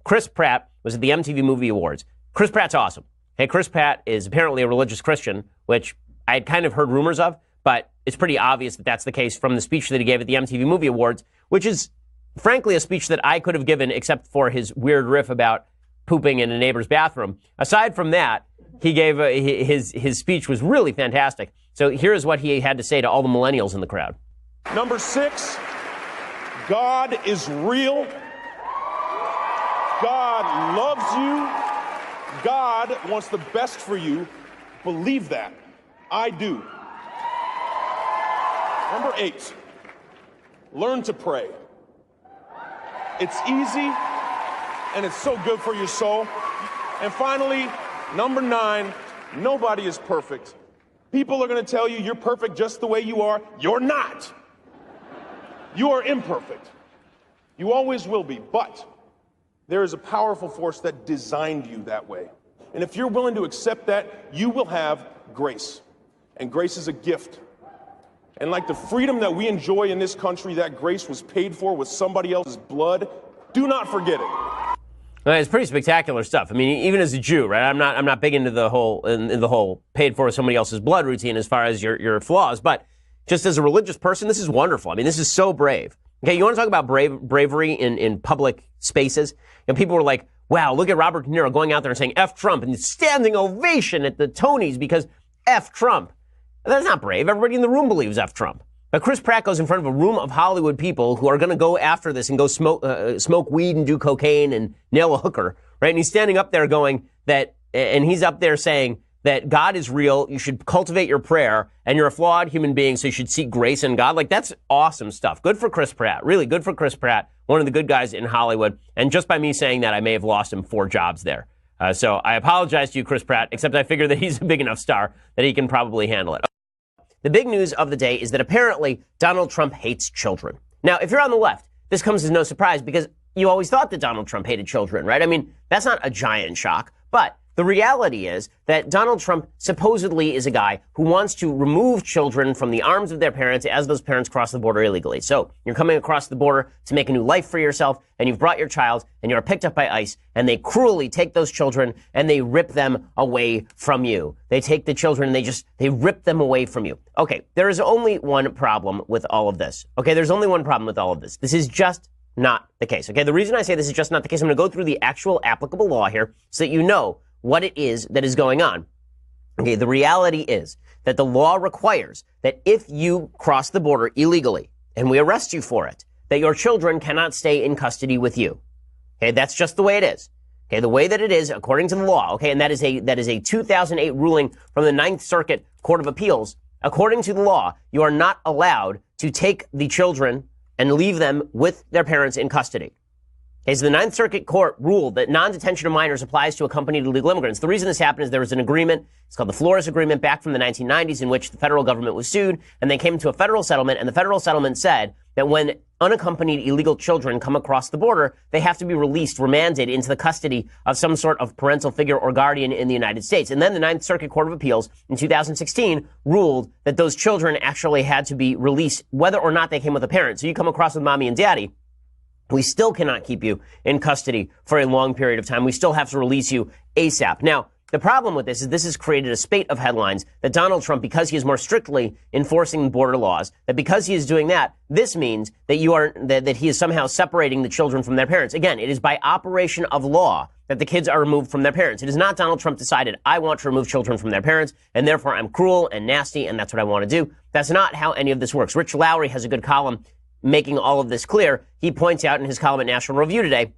Chris Pratt was at the MTV Movie Awards. Chris Pratt's awesome. Hey, Chris Pratt is apparently a religious Christian, which I had kind of heard rumors of, but it's pretty obvious that that's the case from the speech that he gave at the MTV Movie Awards, which is, frankly, a speech that I could have given except for his weird riff about pooping in a neighbor's bathroom. Aside from that, he gave his speech was really fantastic. So here's what he had to say to all the millennials in the crowd. Number 6, God is real. God loves you. God wants the best for you. Believe that. I do. Number 8, learn to pray. It's easy, and it's so good for your soul. And finally, number 9, nobody is perfect. People are going to tell you you're perfect just the way you are. You're not. You are imperfect. You always will be. But there is a powerful force that designed you that way. And if you're willing to accept that, you will have grace. And grace is a gift. And like the freedom that we enjoy in this country, that grace was paid for with somebody else's blood. Do not forget it. It's pretty spectacular stuff. I mean, even as a Jew, right? I'm not big into the whole paid for with somebody else's blood routine as far as your flaws, but just as a religious person, this is wonderful. I mean, this is so brave. Okay, you want to talk about bravery in public spaces? And people were like, wow, look at Robert De Niro going out there and saying F Trump and standing ovation at the Tonys because F Trump. That's not brave. Everybody in the room believes F Trump. But Chris Pratt goes in front of a room of Hollywood people who are going to go after this and go smoke weed and do cocaine and nail a hooker, right? And he's standing up there going that, and he's up there saying that God is real. You should cultivate your prayer, and you're a flawed human being, so you should seek grace in God. Like, that's awesome stuff. Good for Chris Pratt. Really good for Chris Pratt, one of the good guys in Hollywood. And just by me saying that, I may have lost him 4 jobs there. So I apologize to you, Chris Pratt, except I figure that he's a big enough star that he can probably handle it. The big news of the day is that apparently Donald Trump hates children. Now, if you're on the left, this comes as no surprise because you always thought that Donald Trump hated children, right? I mean, that's not a giant shock, but the reality is that Donald Trump supposedly is a guy who wants to remove children from the arms of their parents as those parents cross the border illegally. So you're coming across the border to make a new life for yourself, and you've brought your child, and you're picked up by ICE, and they cruelly take those children and they rip them away from you. They take the children and they rip them away from you. Okay, there is only one problem with all of this. Okay, there's only one problem with all of this. This is just not the case. Okay, the reason I say this is just not the case, I'm going to go through the actual applicable law here so that you know what it is that is going on. Okay, the reality is that the law requires that if you cross the border illegally and we arrest you for it, that your children cannot stay in custody with you. Okay, that's just the way it is. Okay, the way that it is according to the law. Okay, and that is a 2008 ruling from the Ninth Circuit Court of Appeals. According to the law, you are not allowed to take the children and leave them with their parents in custody. So the Ninth Circuit Court ruled that non-detention of minors applies to accompanied illegal immigrants. The reason this happened is there was an agreement, it's called the Flores Agreement, back from the 1990s, in which the federal government was sued, and they came to a federal settlement, and the federal settlement said that when unaccompanied illegal children come across the border, they have to be released, remanded into the custody of some sort of parental figure or guardian in the United States. And then the Ninth Circuit Court of Appeals in 2016 ruled that those children actually had to be released, whether or not they came with a parent. So you come across with mommy and daddy, we still cannot keep you in custody for a long period of time. We still have to release you ASAP. Now, the problem with this is this has created a spate of headlines that Donald Trump, because he is more strictly enforcing border laws, that because he is doing that, this means that that he is somehow separating the children from their parents. Again, it is by operation of law that the kids are removed from their parents. It is not Donald Trump decided, I want to remove children from their parents, and therefore I'm cruel and nasty, and that's what I want to do. That's not how any of this works. Rich Lowry has a good column making all of this clear. He points out in his column at National Review today,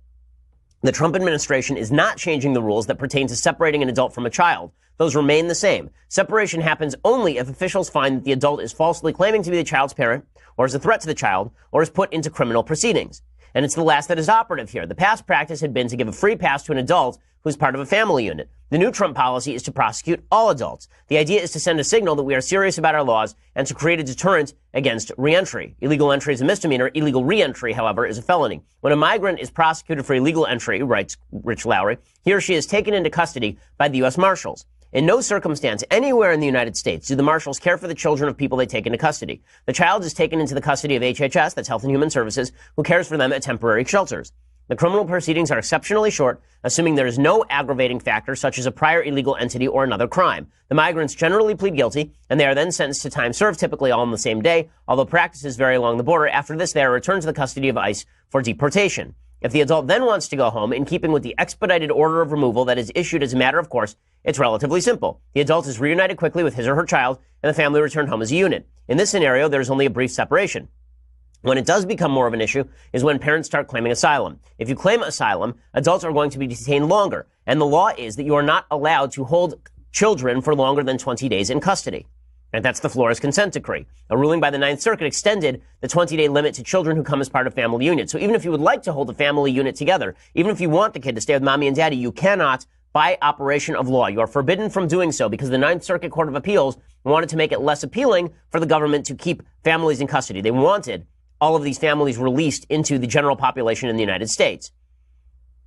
the Trump administration is not changing the rules that pertain to separating an adult from a child. Those remain the same. Separation happens only if officials find that the adult is falsely claiming to be the child's parent, or is a threat to the child, or is put into criminal proceedings. And it's the last that is operative here. The past practice had been to give a free pass to an adult who's part of a family unit. The new Trump policy is to prosecute all adults. The idea is to send a signal that we are serious about our laws and to create a deterrent against reentry. Illegal entry is a misdemeanor. Illegal reentry, however, is a felony. When a migrant is prosecuted for illegal entry, writes Rich Lowry, he or she is taken into custody by the U.S. Marshals. In no circumstance anywhere in the United States do the marshals care for the children of people they take into custody. The child is taken into the custody of HHS, that's Health and Human Services, who cares for them at temporary shelters. The criminal proceedings are exceptionally short, assuming there is no aggravating factor such as a prior illegal entity or another crime. The migrants generally plead guilty, and they are then sentenced to time served, typically all on the same day, although practices vary along the border. After this, they are returned to the custody of ICE for deportation. If the adult then wants to go home, in keeping with the expedited order of removal that is issued as a matter of course, it's relatively simple. The adult is reunited quickly with his or her child, and the family returned home as a unit. In this scenario, there is only a brief separation. When it does become more of an issue is when parents start claiming asylum. If you claim asylum, adults are going to be detained longer, and the law is that you are not allowed to hold children for longer than 20 days in custody. And that's the Flores consent decree. A ruling by the Ninth Circuit extended the 20-day limit to children who come as part of family units. So even if you would like to hold a family unit together, even if you want the kid to stay with mommy and daddy, you cannot by operation of law. You are forbidden from doing so because the Ninth Circuit Court of Appeals wanted to make it less appealing for the government to keep families in custody. They wanted all of these families released into the general population in the United States.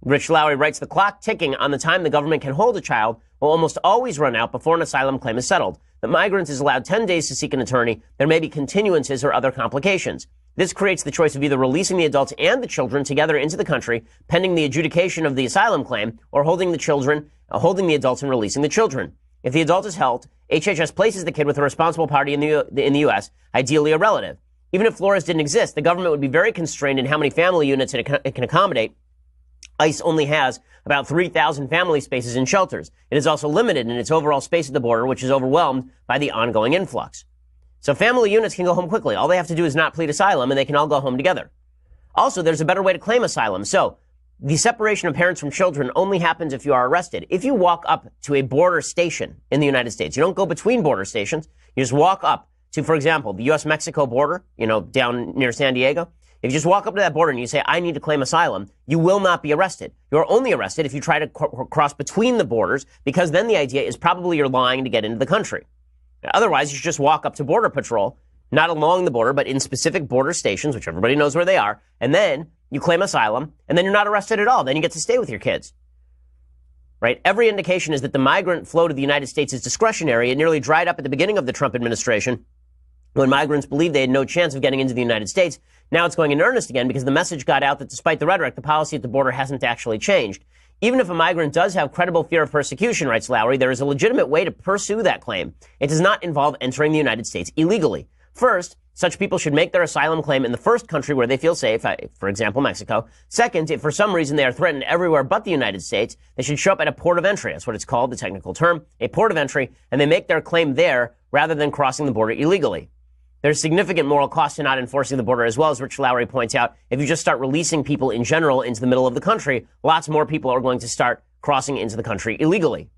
Rich Lowry writes, the clock ticking on the time the government can hold a child will almost always run out before an asylum claim is settled. The migrant is allowed 10 days to seek an attorney. There may be continuances or other complications. This creates the choice of either releasing the adults and the children together into the country, pending the adjudication of the asylum claim, or holding the adults and releasing the children. If the adult is held, HHS places the kid with a responsible party in the U.S., ideally a relative. Even if Flores didn't exist, the government would be very constrained in how many family units it can accommodate. ICE only has about 3,000 family spaces in shelters. It is also limited in its overall space at the border, which is overwhelmed by the ongoing influx. So family units can go home quickly. All they have to do is not plead asylum, and they can all go home together. Also, there's a better way to claim asylum. So the separation of parents from children only happens if you are arrested. If you walk up to a border station in the United States, you don't go between border stations. You just walk up to, for example, the U.S.-Mexico border, down near San Diego. If you just walk up to that border and you say, I need to claim asylum, you will not be arrested. You're only arrested if you try to cross between the borders, because then the idea is probably you're lying to get into the country. Otherwise, you should just walk up to Border Patrol, not along the border, but in specific border stations, which everybody knows where they are, and then you claim asylum, and then you're not arrested at all. Then you get to stay with your kids. Right? Every indication is that the migrant flow to the United States is discretionary. It nearly dried up at the beginning of the Trump administration, when migrants believed they had no chance of getting into the United States. Now it's going in earnest again because the message got out that despite the rhetoric, the policy at the border hasn't actually changed. Even if a migrant does have credible fear of persecution, writes Lowry, there is a legitimate way to pursue that claim. It does not involve entering the United States illegally. First, such people should make their asylum claim in the first country where they feel safe, for example, Mexico. Second, if for some reason they are threatened everywhere but the United States, they should show up at a port of entry. That's what it's called, the technical term, a port of entry, and they make their claim there rather than crossing the border illegally. There's significant moral cost to not enforcing the border, as well as Rich Lowry points out. If you just start releasing people in general into the middle of the country, lots more people are going to start crossing into the country illegally.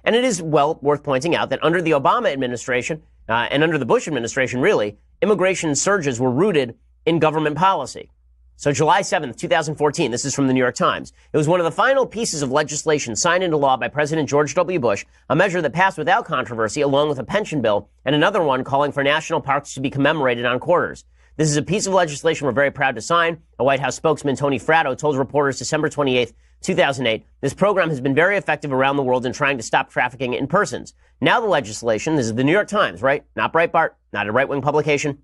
And it is well worth pointing out that under the Obama administration, and under the Bush administration, really, immigration surges were rooted in government policy. So July 7th, 2014, this is from the New York Times. It was one of the final pieces of legislation signed into law by President George W. Bush, a measure that passed without controversy, along with a pension bill and another one calling for national parks to be commemorated on quarters. This is a piece of legislation we're very proud to sign. A White House spokesman, Tony Fratto, told reporters December 28th, 2008, this program has been very effective around the world in trying to stop trafficking in persons. Now the legislation, this is the New York Times, right? Not Breitbart, not a right-wing publication.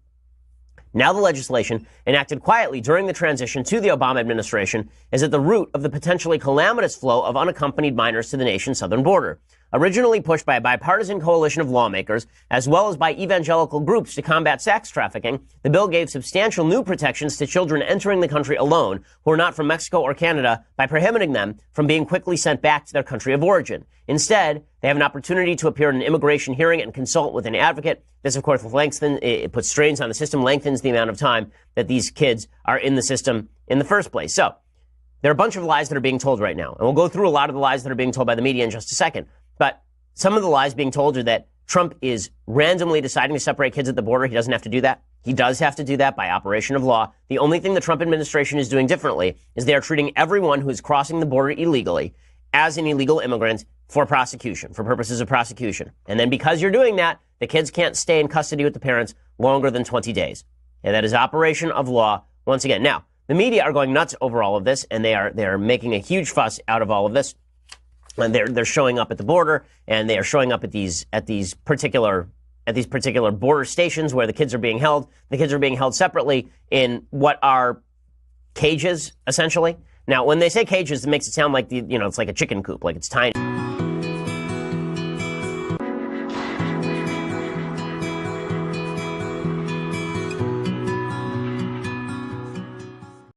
Now the legislation, enacted quietly during the transition to the Obama administration, is at the root of the potentially calamitous flow of unaccompanied minors to the nation's southern border. Originally pushed by a bipartisan coalition of lawmakers, as well as by evangelical groups to combat sex trafficking, the bill gave substantial new protections to children entering the country alone who are not from Mexico or Canada by prohibiting them from being quickly sent back to their country of origin. Instead, they have an opportunity to appear in an immigration hearing and consult with an advocate. This, of course, it puts strains on the system, lengthens the amount of time that these kids are in the system in the first place. So, there are a bunch of lies that are being told right now. And we'll go through a lot of the lies that are being told by the media in just a second. But some of the lies being told are that Trump is randomly deciding to separate kids at the border. He doesn't have to do that. He does have to do that by operation of law. The only thing the Trump administration is doing differently is they are treating everyone who is crossing the border illegally as an illegal immigrant for prosecution, for purposes of prosecution. And then because you're doing that, the kids can't stay in custody with the parents longer than 20 days. And that is operation of law once again. Now, the media are going nuts over all of this, and they are making a huge fuss out of all of this. And they're showing up at the border, and they are showing up at these particular border stations where the kids are being held. The kids are being held separately in what are cages, essentially. Now, when they say cages, it makes it sound like it's like a chicken coop, like it's tiny.